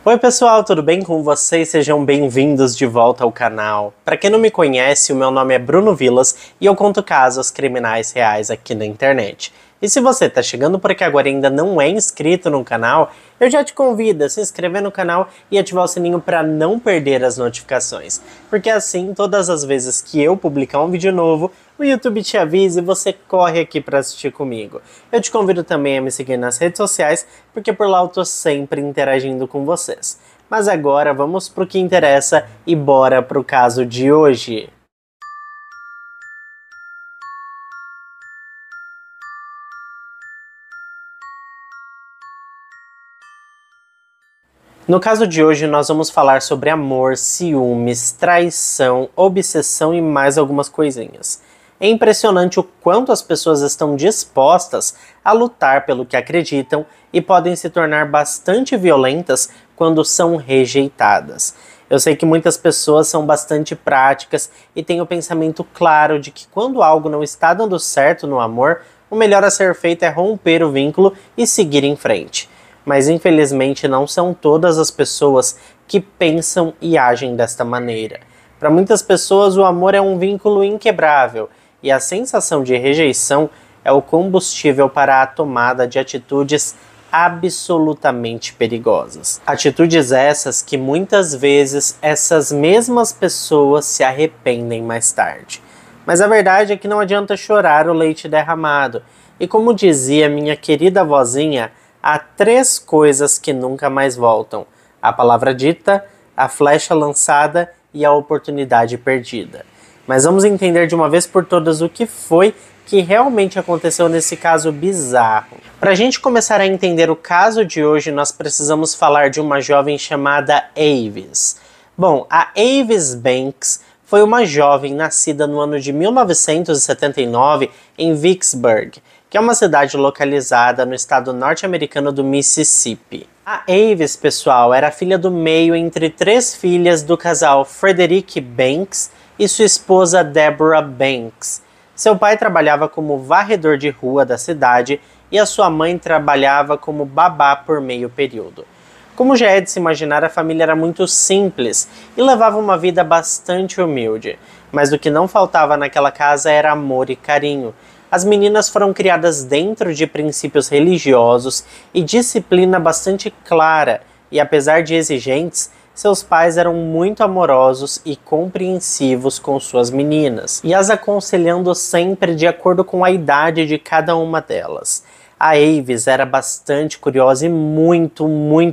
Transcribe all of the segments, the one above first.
Oi pessoal, tudo bem com vocês? Sejam bem-vindos de volta ao canal. Para quem não me conhece, o meu nome é Bruno Vilas e eu conto casos criminais reais aqui na internet. E se você está chegando por aqui agora e ainda não é inscrito no canal, eu já te convido a se inscrever no canal e ativar o sininho para não perder as notificações. Porque assim, todas as vezes que eu publicar um vídeo novo, o YouTube te avisa e você corre aqui para assistir comigo. Eu te convido também a me seguir nas redes sociais, porque por lá eu tô sempre interagindo com vocês. Mas agora vamos pro que interessa e bora pro caso de hoje. No caso de hoje, nós vamos falar sobre amor, ciúmes, traição, obsessão e mais algumas coisinhas. É impressionante o quanto as pessoas estão dispostas a lutar pelo que acreditam e podem se tornar bastante violentas quando são rejeitadas. Eu sei que muitas pessoas são bastante práticas e têm o pensamento claro de que quando algo não está dando certo no amor, o melhor a ser feito é romper o vínculo e seguir em frente. Mas infelizmente não são todas as pessoas que pensam e agem desta maneira. Para muitas pessoas o amor é um vínculo inquebrável e a sensação de rejeição é o combustível para a tomada de atitudes absolutamente perigosas. Atitudes essas que muitas vezes essas mesmas pessoas se arrependem mais tarde. Mas a verdade é que não adianta chorar o leite derramado. E como dizia minha querida vozinha, há 3 coisas que nunca mais voltam: a palavra dita, a flecha lançada e a oportunidade perdida. Mas vamos entender de uma vez por todas o que foi que realmente aconteceu nesse caso bizarro. Para a gente começar a entender o caso de hoje, nós precisamos falar de uma jovem chamada Avis. Bom, a Avis Banks foi uma jovem nascida no ano de 1979 em Vicksburg, que é uma cidade localizada no estado norte-americano do Mississippi. A Avis, pessoal, era filha do meio entre 3 filhas do casal Frederick Banks e sua esposa Deborah Banks. Seu pai trabalhava como varredor de rua da cidade e a sua mãe trabalhava como babá por meio período. Como já é de se imaginar, a família era muito simples e levava uma vida bastante humilde, mas o que não faltava naquela casa era amor e carinho. As meninas foram criadas dentro de princípios religiosos e disciplina bastante clara, e apesar de exigentes, seus pais eram muito amorosos e compreensivos com suas meninas, e as aconselhando sempre de acordo com a idade de cada uma delas. A Avis era bastante curiosa e muito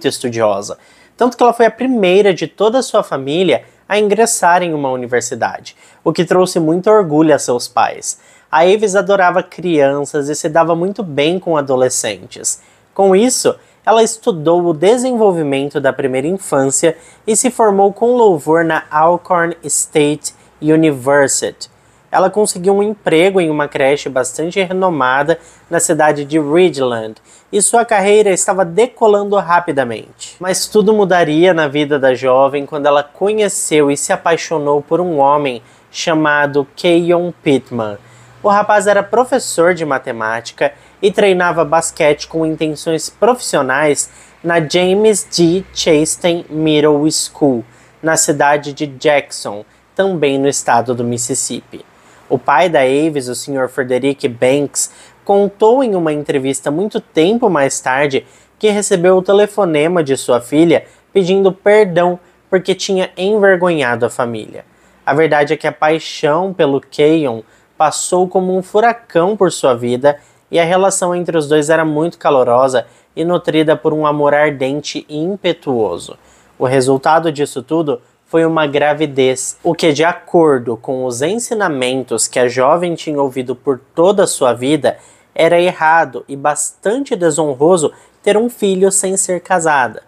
estudiosa, tanto que ela foi a primeira de toda a sua família a ingressar em uma universidade, o que trouxe muito orgulho a seus pais. A Avis adorava crianças e se dava muito bem com adolescentes. Com isso, ela estudou o desenvolvimento da primeira infância e se formou com louvor na Alcorn State University. Ela conseguiu um emprego em uma creche bastante renomada na cidade de Ridgeland, e sua carreira estava decolando rapidamente. Mas tudo mudaria na vida da jovem quando ela conheceu e se apaixonou por um homem chamado Keyon Pittman. O rapaz era professor de matemática e treinava basquete com intenções profissionais na James D. Chastain Middle School, na cidade de Jackson, também no estado do Mississippi. O pai da Avis, o Sr. Frederick Banks, contou em uma entrevista muito tempo mais tarde que recebeu o telefonema de sua filha pedindo perdão porque tinha envergonhado a família. A verdade é que a paixão pelo Keyon passou como um furacão por sua vida e a relação entre os dois era muito calorosa e nutrida por um amor ardente e impetuoso. O resultado disso tudo foi uma gravidez, o que, de acordo com os ensinamentos que a jovem tinha ouvido por toda a sua vida, era errado e bastante desonroso ter um filho sem ser casada.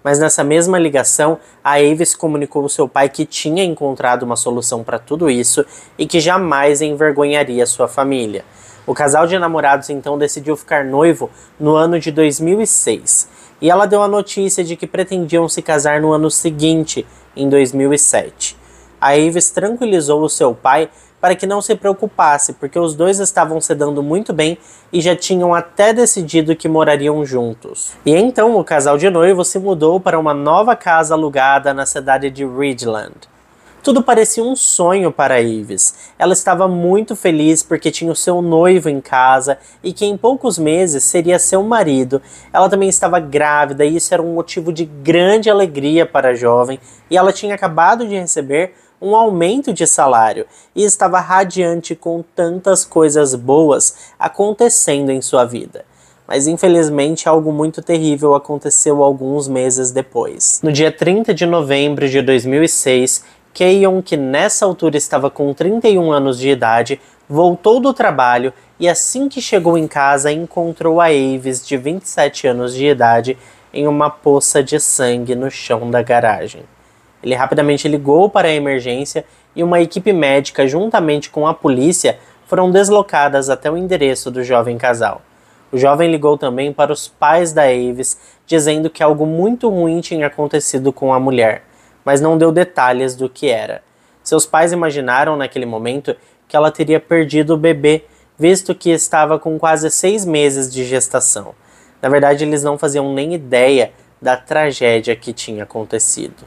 Mas nessa mesma ligação, a Avis comunicou ao seu pai que tinha encontrado uma solução para tudo isso e que jamais envergonharia sua família. O casal de namorados então decidiu ficar noivo no ano de 2006, e ela deu a notícia de que pretendiam se casar no ano seguinte, em 2007. A Avis tranquilizou o seu pai para que não se preocupasse, porque os dois estavam se dando muito bem e já tinham até decidido que morariam juntos. E então o casal de noivos se mudou para uma nova casa alugada na cidade de Ridgeland. Tudo parecia um sonho para Avis. Ela estava muito feliz porque tinha o seu noivo em casa e que em poucos meses seria seu marido. Ela também estava grávida e isso era um motivo de grande alegria para a jovem, e ela tinha acabado de receber um aumento de salário e estava radiante com tantas coisas boas acontecendo em sua vida. Mas infelizmente algo muito terrível aconteceu alguns meses depois. No dia 30 de novembro de 2006, Keyon, que nessa altura estava com 31 anos de idade, voltou do trabalho e assim que chegou em casa encontrou a Avis, de 27 anos de idade, em uma poça de sangue no chão da garagem. Ele rapidamente ligou para a emergência e uma equipe médica, juntamente com a polícia, foram deslocadas até o endereço do jovem casal. O jovem ligou também para os pais da Avis, dizendo que algo muito ruim tinha acontecido com a mulher, mas não deu detalhes do que era. Seus pais imaginaram naquele momento que ela teria perdido o bebê, visto que estava com quase 6 meses de gestação. Na verdade, eles não faziam nem ideia da tragédia que tinha acontecido.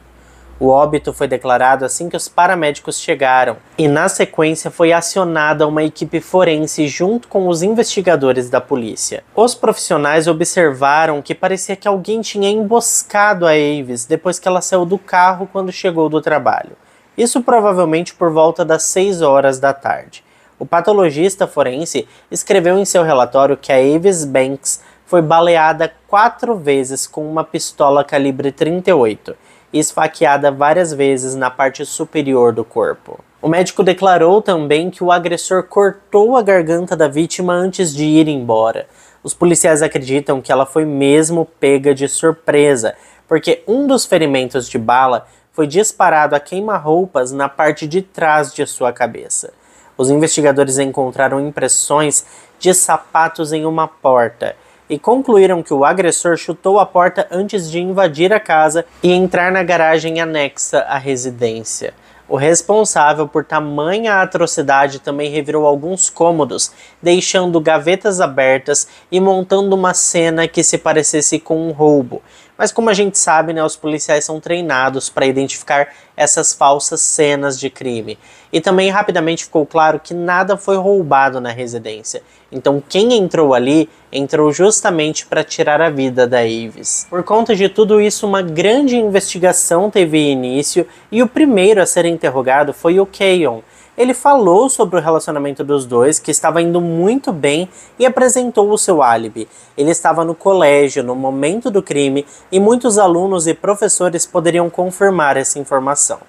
O óbito foi declarado assim que os paramédicos chegaram, e na sequência foi acionada uma equipe forense junto com os investigadores da polícia. Os profissionais observaram que parecia que alguém tinha emboscado a Avis depois que ela saiu do carro quando chegou do trabalho. Isso provavelmente por volta das 6 horas da tarde. O patologista forense escreveu em seu relatório que a Avis Banks foi baleada 4 vezes com uma pistola calibre 38. E esfaqueada várias vezes na parte superior do corpo. O médico declarou também que o agressor cortou a garganta da vítima antes de ir embora. Os policiais acreditam que ela foi mesmo pega de surpresa, porque um dos ferimentos de bala foi disparado a queima-roupas na parte de trás de sua cabeça. Os investigadores encontraram impressões de sapatos em uma porta e concluíram que o agressor chutou a porta antes de invadir a casa e entrar na garagem anexa à residência. O responsável por tamanha atrocidade também revirou alguns cômodos, deixando gavetas abertas e montando uma cena que se parecesse com um roubo. Mas como a gente sabe, os policiais são treinados para identificar essas falsas cenas de crime. E também rapidamente ficou claro que nada foi roubado na residência. Então quem entrou ali, entrou justamente para tirar a vida da Avis. Por conta de tudo isso, uma grande investigação teve início e o primeiro a ser interrogado foi o Keyon. Ele falou sobre o relacionamento dos dois, que estava indo muito bem, e apresentou o seu álibi. Ele estava no colégio no momento do crime e muitos alunos e professores poderiam confirmar essa informação.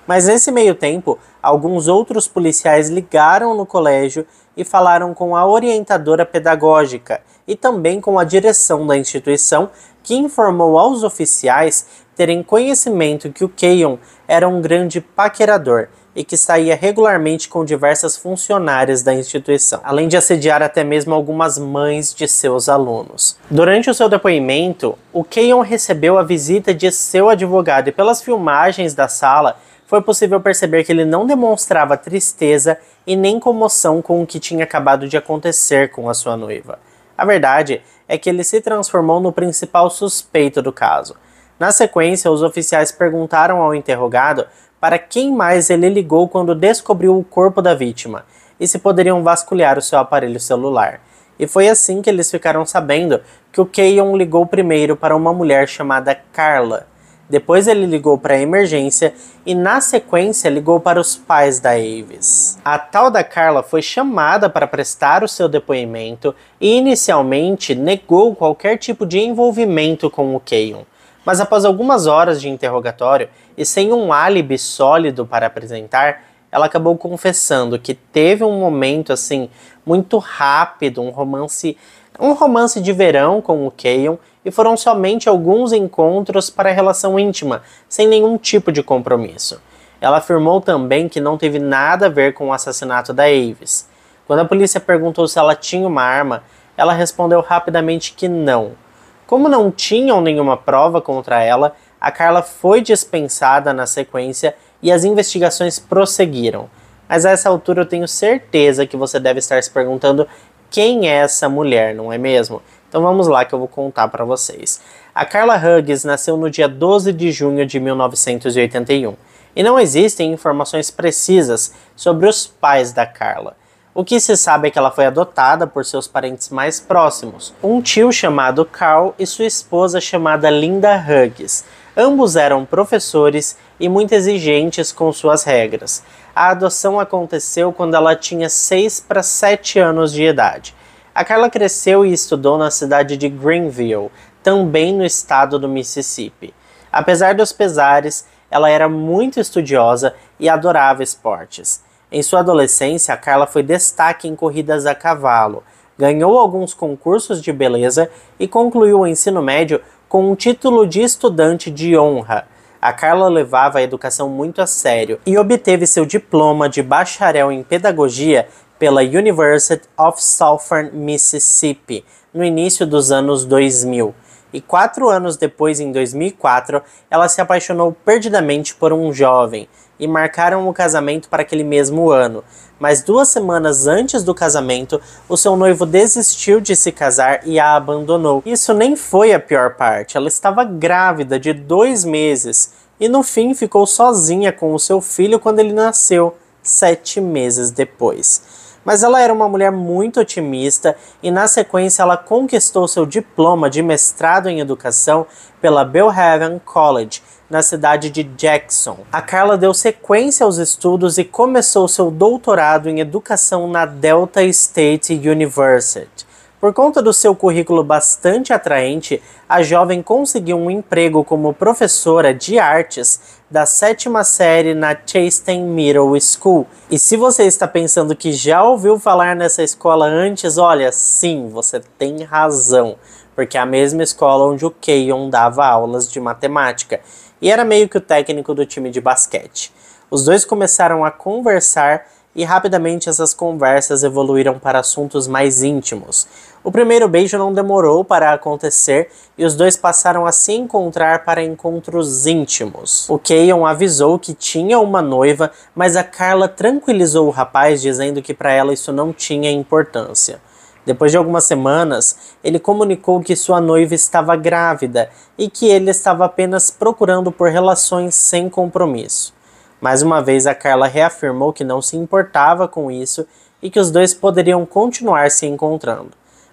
Mas nesse meio tempo, alguns outros policiais ligaram no colégio e falaram com a orientadora pedagógica e também com a direção da instituição, que informou aos oficiais terem conhecimento que o Keyon era um grande paquerador e que saía regularmente com diversas funcionárias da instituição, além de assediar até mesmo algumas mães de seus alunos. Durante o seu depoimento, o Keyon recebeu a visita de seu advogado e pelas filmagens da sala, foi possível perceber que ele não demonstrava tristeza e nem comoção com o que tinha acabado de acontecer com a sua noiva. A verdade é que ele se transformou no principal suspeito do caso. Na sequência, os oficiais perguntaram ao interrogado para quem mais ele ligou quando descobriu o corpo da vítima e se poderiam vasculhar o seu aparelho celular. E foi assim que eles ficaram sabendo que o Keyon ligou primeiro para uma mulher chamada Carla. Depois ele ligou para a emergência e na sequência ligou para os pais da Avis. A tal da Carla foi chamada para prestar o seu depoimento e inicialmente negou qualquer tipo de envolvimento com o Keyon. Mas após algumas horas de interrogatório e sem um álibi sólido para apresentar, ela acabou confessando que teve um momento assim muito rápido, um romance de verão com o Keyon, e foram somente alguns encontros para a relação íntima, sem nenhum tipo de compromisso. Ela afirmou também que não teve nada a ver com o assassinato da Avis. Quando a polícia perguntou se ela tinha uma arma, ela respondeu rapidamente que não. Como não tinham nenhuma prova contra ela, a Carla foi dispensada na sequência e as investigações prosseguiram. Mas a essa altura eu tenho certeza que você deve estar se perguntando quem é essa mulher, não é mesmo? Então vamos lá que eu vou contar para vocês. A Carla Hughes nasceu no dia 12 de junho de 1981 e não existem informações precisas sobre os pais da Carla. O que se sabe é que ela foi adotada por seus parentes mais próximos, um tio chamado Carl e sua esposa chamada Linda Hughes. Ambos eram professores e muito exigentes com suas regras. A adoção aconteceu quando ela tinha 6 para 7 anos de idade. A Carla cresceu e estudou na cidade de Greenville, também no estado do Mississippi. Apesar dos pesares, ela era muito estudiosa e adorava esportes. Em sua adolescência, a Carla foi destaque em corridas a cavalo, ganhou alguns concursos de beleza e concluiu o ensino médio com um título de estudante de honra. A Carla levava a educação muito a sério e obteve seu diploma de bacharel em pedagogia pela University of Southern Mississippi no início dos anos 2000. E 4 anos depois, em 2004, ela se apaixonou perdidamente por um jovem e marcaram o casamento para aquele mesmo ano. Mas 2 semanas antes do casamento, o seu noivo desistiu de se casar e a abandonou. Isso nem foi a pior parte, ela estava grávida de 2 meses e no fim ficou sozinha com o seu filho quando ele nasceu, 7 meses depois. Mas ela era uma mulher muito otimista e na sequência ela conquistou seu diploma de mestrado em educação pela Belhaven College, na cidade de Jackson. A Carla deu sequência aos estudos e começou seu doutorado em educação na Delta State University. Por conta do seu currículo bastante atraente, a jovem conseguiu um emprego como professora de artes da 7ª série na Chastain Middle School. E se você está pensando que já ouviu falar nessa escola antes, olha, sim, você tem razão, porque é a mesma escola onde o Keyon dava aulas de matemática e era meio que o técnico do time de basquete. Os dois começaram a conversar e rapidamente essas conversas evoluíram para assuntos mais íntimos. O primeiro beijo não demorou para acontecer e os dois passaram a se encontrar para encontros íntimos. O Keyon avisou que tinha uma noiva, mas a Carla tranquilizou o rapaz dizendo que para ela isso não tinha importância. Depois de algumas semanas, ele comunicou que sua noiva estava grávida e que ele estava apenas procurando por relações sem compromisso. Mais uma vez, a Carla reafirmou que não se importava com isso e que os dois poderiam continuar se encontrando.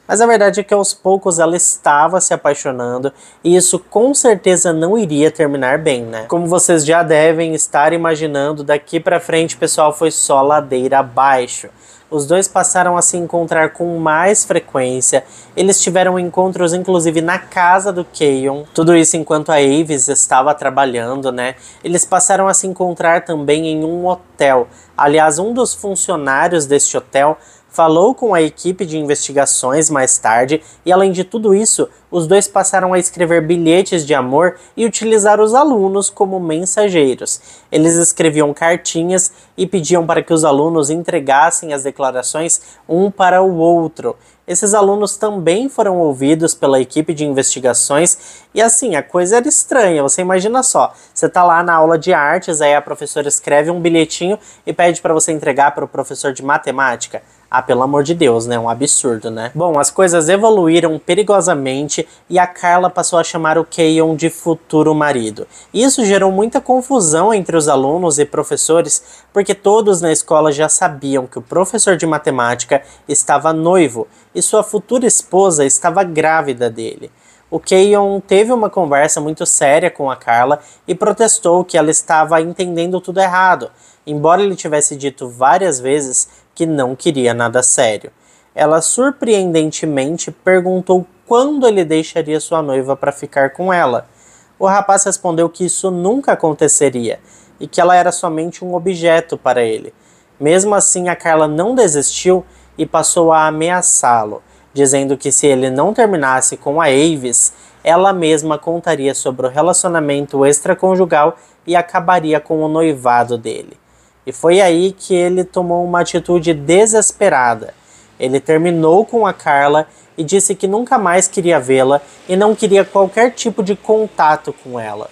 Mas a verdade é que aos poucos ela estava se apaixonando e isso com certeza não iria terminar bem, né? Como vocês já devem estar imaginando, daqui pra frente, pessoal, foi só ladeira abaixo. Os dois passaram a se encontrar com mais frequência, eles tiveram encontros inclusive na casa do Keyon, tudo isso enquanto a Avis estava trabalhando, né? Eles passaram a se encontrar também em um hotel. Aliás, um dos funcionários deste hotel falou com a equipe de investigações mais tarde e, além de tudo isso, os dois passaram a escrever bilhetes de amor e utilizar os alunos como mensageiros. Eles escreviam cartinhas e pediam para que os alunos entregassem as declarações um para o outro. Esses alunos também foram ouvidos pela equipe de investigações e assim, a coisa era estranha, você imagina só, você tá lá na aula de artes, aí a professora escreve um bilhetinho e pede para você entregar para o professor de matemática. Ah, pelo amor de Deus, né? Um absurdo, né? Bom, as coisas evoluíram perigosamente e a Carla passou a chamar o Keyon de futuro marido. Isso gerou muita confusão entre os alunos e professores, porque todos na escola já sabiam que o professor de matemática estava noivo e sua futura esposa estava grávida dele. O Keyon teve uma conversa muito séria com a Carla e protestou que ela estava entendendo tudo errado, embora ele tivesse dito várias vezes que não queria nada sério. Ela surpreendentemente perguntou quando ele deixaria sua noiva para ficar com ela. O rapaz respondeu que isso nunca aconteceria e que ela era somente um objeto para ele. Mesmo assim, a Carla não desistiu e passou a ameaçá-lo, dizendo que se ele não terminasse com a Avis, ela mesma contaria sobre o relacionamento extraconjugal e acabaria com o noivado dele. E foi aí que ele tomou uma atitude desesperada. Ele terminou com a Carla e disse que nunca mais queria vê-la e não queria qualquer tipo de contato com ela.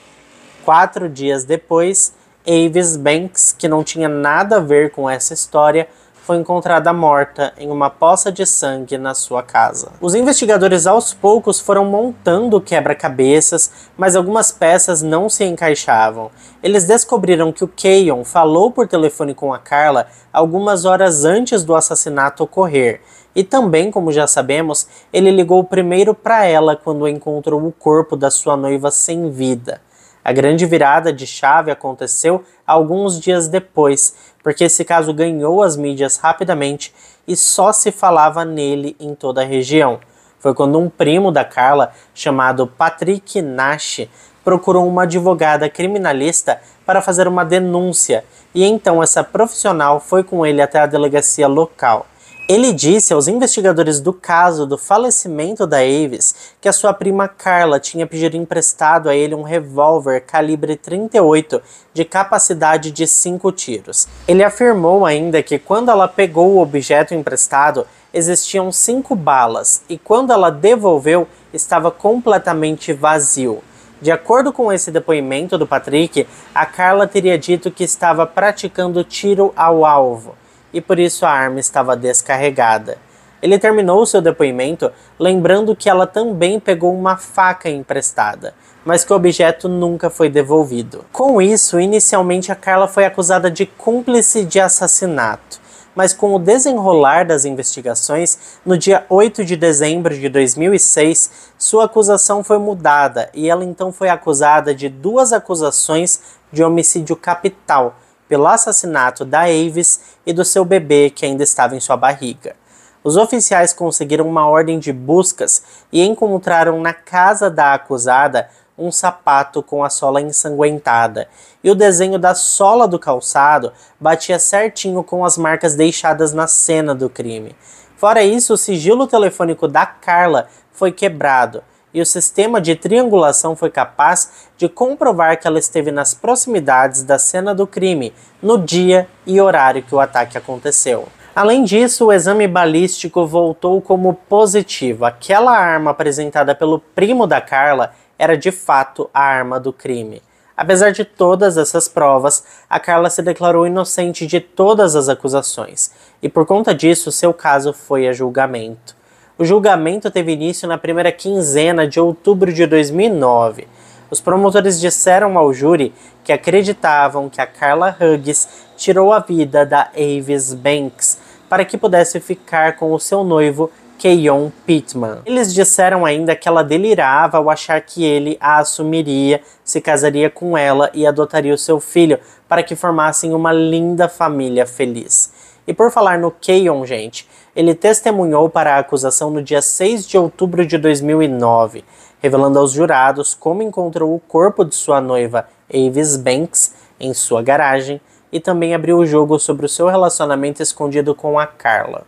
4 dias depois, Avis Banks, que não tinha nada a ver com essa história, foi encontrada morta em uma poça de sangue na sua casa. Os investigadores aos poucos foram montando quebra-cabeças, mas algumas peças não se encaixavam. Eles descobriram que o Keyon falou por telefone com a Carla algumas horas antes do assassinato ocorrer. E também, como já sabemos, ele ligou primeiro para ela quando encontrou o corpo da sua noiva sem vida. A grande virada de chave aconteceu alguns dias depois, porque esse caso ganhou as mídias rapidamente e só se falava nele em toda a região. Foi quando um primo da Carla, chamado Patrick Nash, procurou uma advogada criminalista para fazer uma denúncia, e então essa profissional foi com ele até a delegacia local. Ele disse aos investigadores do caso do falecimento da Avis que a sua prima Carla tinha pedido emprestado a ele um revólver calibre 38 de capacidade de 5 tiros. Ele afirmou ainda que quando ela pegou o objeto emprestado, existiam 5 balas e quando ela devolveu, estava completamente vazio. De acordo com esse depoimento do Patrick, a Carla teria dito que estava praticando tiro ao alvo e por isso a arma estava descarregada. Ele terminou seu depoimento lembrando que ela também pegou uma faca emprestada, mas que o objeto nunca foi devolvido. Com isso, inicialmente a Carla foi acusada de cúmplice de assassinato, mas com o desenrolar das investigações, no dia 8 de dezembro de 2006, sua acusação foi mudada e ela então foi acusada de 2 acusações de homicídio capital, pelo assassinato da Avis e do seu bebê que ainda estava em sua barriga. Os oficiais conseguiram uma ordem de buscas e encontraram na casa da acusada um sapato com a sola ensanguentada, e o desenho da sola do calçado batia certinho com as marcas deixadas na cena do crime. Fora isso, o sigilo telefônico da Carla foi quebrado, e o sistema de triangulação foi capaz de comprovar que ela esteve nas proximidades da cena do crime, no dia e horário que o ataque aconteceu. Além disso, o exame balístico voltou como positivo. Aquela arma apresentada pelo primo da Carla era de fato a arma do crime. Apesar de todas essas provas, a Carla se declarou inocente de todas as acusações, e por conta disso, seu caso foi a julgamento. O julgamento teve início na primeira quinzena de outubro de 2009. Os promotores disseram ao júri que acreditavam que a Carla Hughes tirou a vida da Avis Banks para que pudesse ficar com o seu noivo Keyon Pittman. Eles disseram ainda que ela delirava ao achar que ele a assumiria, se casaria com ela e adotaria o seu filho para que formassem uma linda família feliz. E por falar no Keyon, gente, ele testemunhou para a acusação no dia 6 de outubro de 2009, revelando aos jurados como encontrou o corpo de sua noiva Avis Banks em sua garagem e também abriu o jogo sobre o seu relacionamento escondido com a Carla.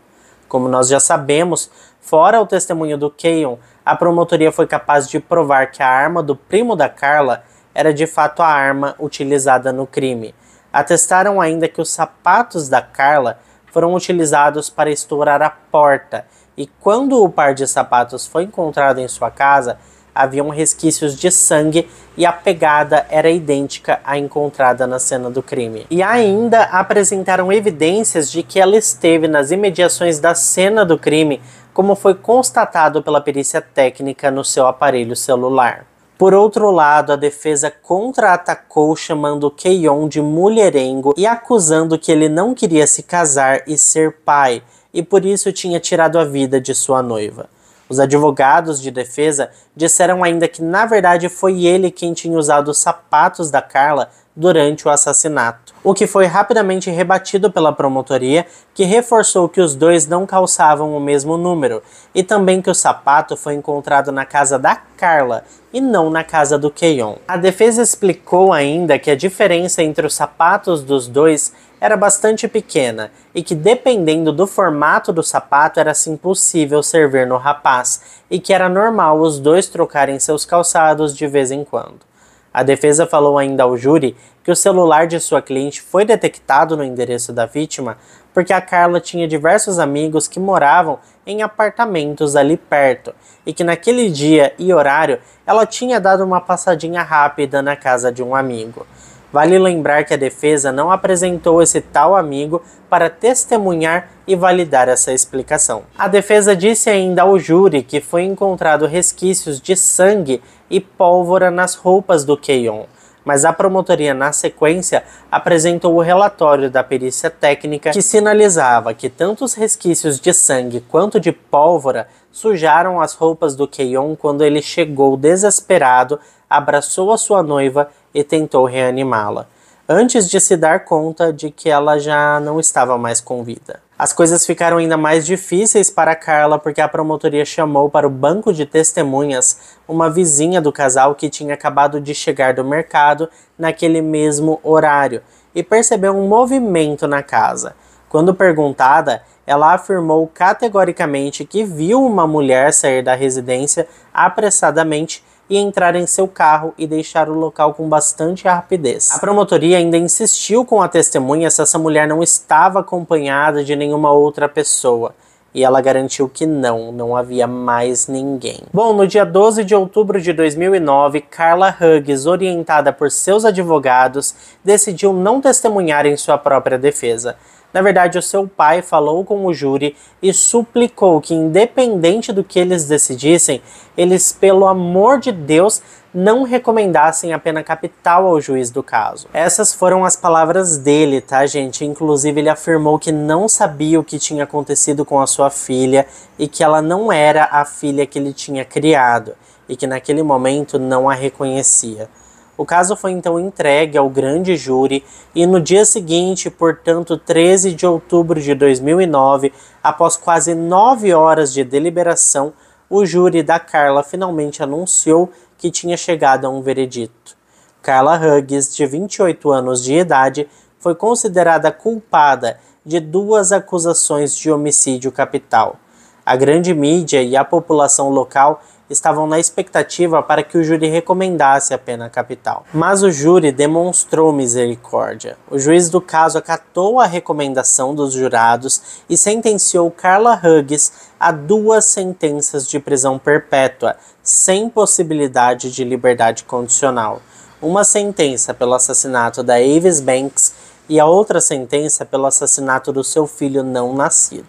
Como nós já sabemos, fora o testemunho do Keyon, a promotoria foi capaz de provar que a arma do primo da Carla era de fato a arma utilizada no crime. Atestaram ainda que os sapatos da Carla foram utilizados para estourar a porta, e quando o par de sapatos foi encontrado em sua casa, haviam resquícios de sangue e a pegada era idêntica à encontrada na cena do crime. E ainda apresentaram evidências de que ela esteve nas imediações da cena do crime, como foi constatado pela perícia técnica no seu aparelho celular. Por outro lado, a defesa contra-atacou chamando Keyon de mulherengo e acusando que ele não queria se casar e ser pai, e por isso tinha tirado a vida de sua noiva. Os advogados de defesa disseram ainda que na verdade foi ele quem tinha usado os sapatos da Carla durante o assassinato, o que foi rapidamente rebatido pela promotoria, que reforçou que os dois não calçavam o mesmo número, e também que o sapato foi encontrado na casa da Carla e não na casa do Keyon. A defesa explicou ainda que a diferença entre os sapatos dos dois era bastante pequena e que dependendo do formato do sapato era assim possível servir no rapaz e que era normal os dois trocarem seus calçados de vez em quando. A defesa falou ainda ao júri que o celular de sua cliente foi detectado no endereço da vítima porque a Carla tinha diversos amigos que moravam em apartamentos ali perto e que naquele dia e horário ela tinha dado uma passadinha rápida na casa de um amigo. Vale lembrar que a defesa não apresentou esse tal amigo para testemunhar e validar essa explicação. A defesa disse ainda ao júri que foi encontrado resquícios de sangue e pólvora nas roupas do Keyon, mas a promotoria, na sequência, apresentou o relatório da perícia técnica que sinalizava que tanto os resquícios de sangue quanto de pólvora sujaram as roupas do Keyon quando ele chegou desesperado, abraçou a sua noiva e tentou reanimá-la, antes de se dar conta de que ela já não estava mais com vida. As coisas ficaram ainda mais difíceis para Carla porque a promotoria chamou para o banco de testemunhas uma vizinha do casal que tinha acabado de chegar do mercado naquele mesmo horário e percebeu um movimento na casa. Quando perguntada, ela afirmou categoricamente que viu uma mulher sair da residência apressadamente e entrar em seu carro e deixar o local com bastante rapidez. A promotoria ainda insistiu com a testemunha se essa mulher não estava acompanhada de nenhuma outra pessoa. E ela garantiu que não havia mais ninguém. Bom, no dia 12 de outubro de 2009, Carla Hughes, orientada por seus advogados, decidiu não testemunhar em sua própria defesa. Na verdade, o seu pai falou com o júri e suplicou que, independente do que eles decidissem, eles, pelo amor de Deus, não recomendassem a pena capital ao juiz do caso. Essas foram as palavras dele, tá, gente? Inclusive, ele afirmou que não sabia o que tinha acontecido com a sua filha e que ela não era a filha que ele tinha criado e que naquele momento não a reconhecia. O caso foi então entregue ao grande júri e no dia seguinte, portanto 13 de outubro de 2009, após quase 9 horas de deliberação, o júri da Carla finalmente anunciou que tinha chegado a um veredito. Carla Hughes, de 28 anos de idade, foi considerada culpada de 2 acusações de homicídio capital. A grande mídia e a população local estavam na expectativa para que o júri recomendasse a pena capital. Mas o júri demonstrou misericórdia. O juiz do caso acatou a recomendação dos jurados e sentenciou Carla Hughes a 2 sentenças de prisão perpétua, sem possibilidade de liberdade condicional. Uma sentença pelo assassinato da Avis Banks e a outra sentença pelo assassinato do seu filho não nascido.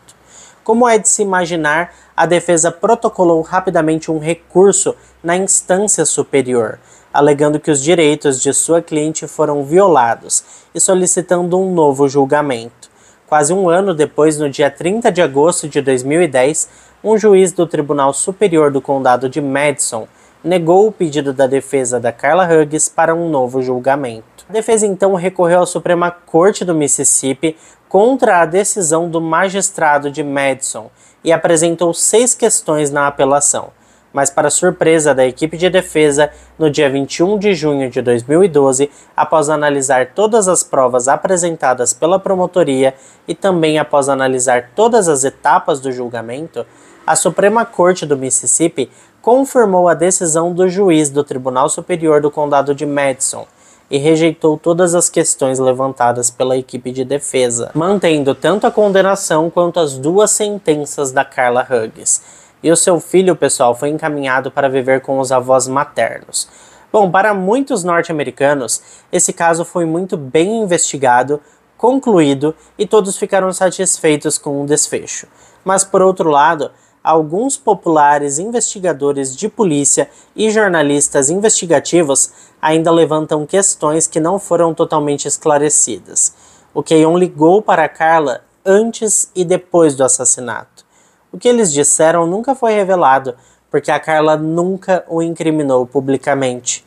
Como é de se imaginar, a defesa protocolou rapidamente um recurso na instância superior, alegando que os direitos de sua cliente foram violados e solicitando um novo julgamento. Quase um ano depois, no dia 30 de agosto de 2010, um juiz do Tribunal Superior do Condado de Madison negou o pedido da defesa da Carla Hughes para um novo julgamento. A defesa então recorreu à Suprema Corte do Mississippi contra a decisão do magistrado de Madison e apresentou 6 questões na apelação. Mas, para surpresa da equipe de defesa, no dia 21 de junho de 2012, após analisar todas as provas apresentadas pela promotoria e também após analisar todas as etapas do julgamento, a Suprema Corte do Mississippi confirmou a decisão do juiz do Tribunal Superior do Condado de Madison e rejeitou todas as questões levantadas pela equipe de defesa, mantendo tanto a condenação quanto as 2 sentenças da Carla Hughes. E o seu filho, pessoal, foi encaminhado para viver com os avós maternos. Bom, para muitos norte-americanos, esse caso foi muito bem investigado, concluído e todos ficaram satisfeitos com o desfecho. Mas, por outro lado, alguns populares investigadores de polícia e jornalistas investigativos ainda levantam questões que não foram totalmente esclarecidas. O Keyon ligou para Carla antes e depois do assassinato. O que eles disseram nunca foi revelado, porque a Carla nunca o incriminou publicamente.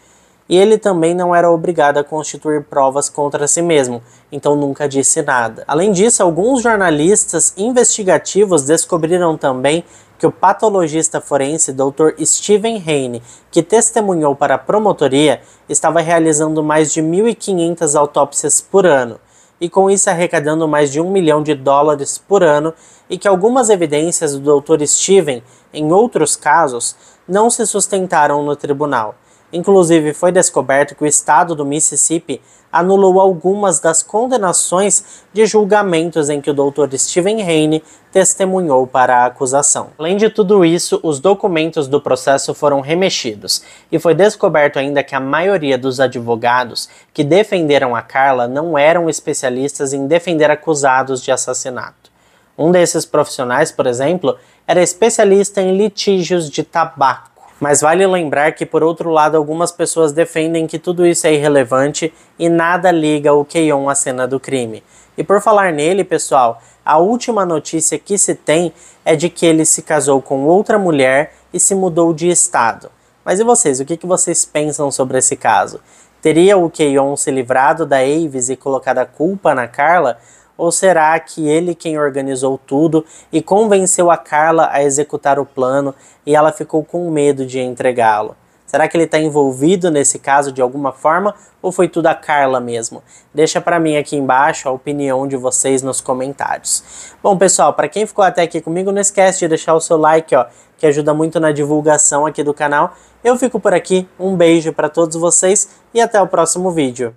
E ele também não era obrigado a constituir provas contra si mesmo, então nunca disse nada. Além disso, alguns jornalistas investigativos descobriram também que o patologista forense Dr. Steven Hayne, que testemunhou para a promotoria, estava realizando mais de 1.500 autópsias por ano, e com isso arrecadando mais de $1 milhão por ano, e que algumas evidências do Dr. Steven, em outros casos, não se sustentaram no tribunal. Inclusive, foi descoberto que o estado do Mississippi anulou algumas das condenações de julgamentos em que o Dr. Steven Hayne testemunhou para a acusação. Além de tudo isso, os documentos do processo foram remexidos, e foi descoberto ainda que a maioria dos advogados que defenderam a Carla não eram especialistas em defender acusados de assassinato. Um desses profissionais, por exemplo, era especialista em litígios de tabaco. Mas vale lembrar que, por outro lado, algumas pessoas defendem que tudo isso é irrelevante e nada liga o Keyon à cena do crime. E por falar nele, pessoal, a última notícia que se tem é de que ele se casou com outra mulher e se mudou de estado. Mas e vocês, o que vocês pensam sobre esse caso? Teria o Keyon se livrado da Avis e colocado a culpa na Carla? Ou será que ele quem organizou tudo e convenceu a Carla a executar o plano e ela ficou com medo de entregá-lo? Será que ele está envolvido nesse caso de alguma forma ou foi tudo a Carla mesmo? Deixa para mim aqui embaixo a opinião de vocês nos comentários. Bom, pessoal, para quem ficou até aqui comigo, não esquece de deixar o seu like, ó, que ajuda muito na divulgação aqui do canal. Eu fico por aqui, um beijo para todos vocês e até o próximo vídeo.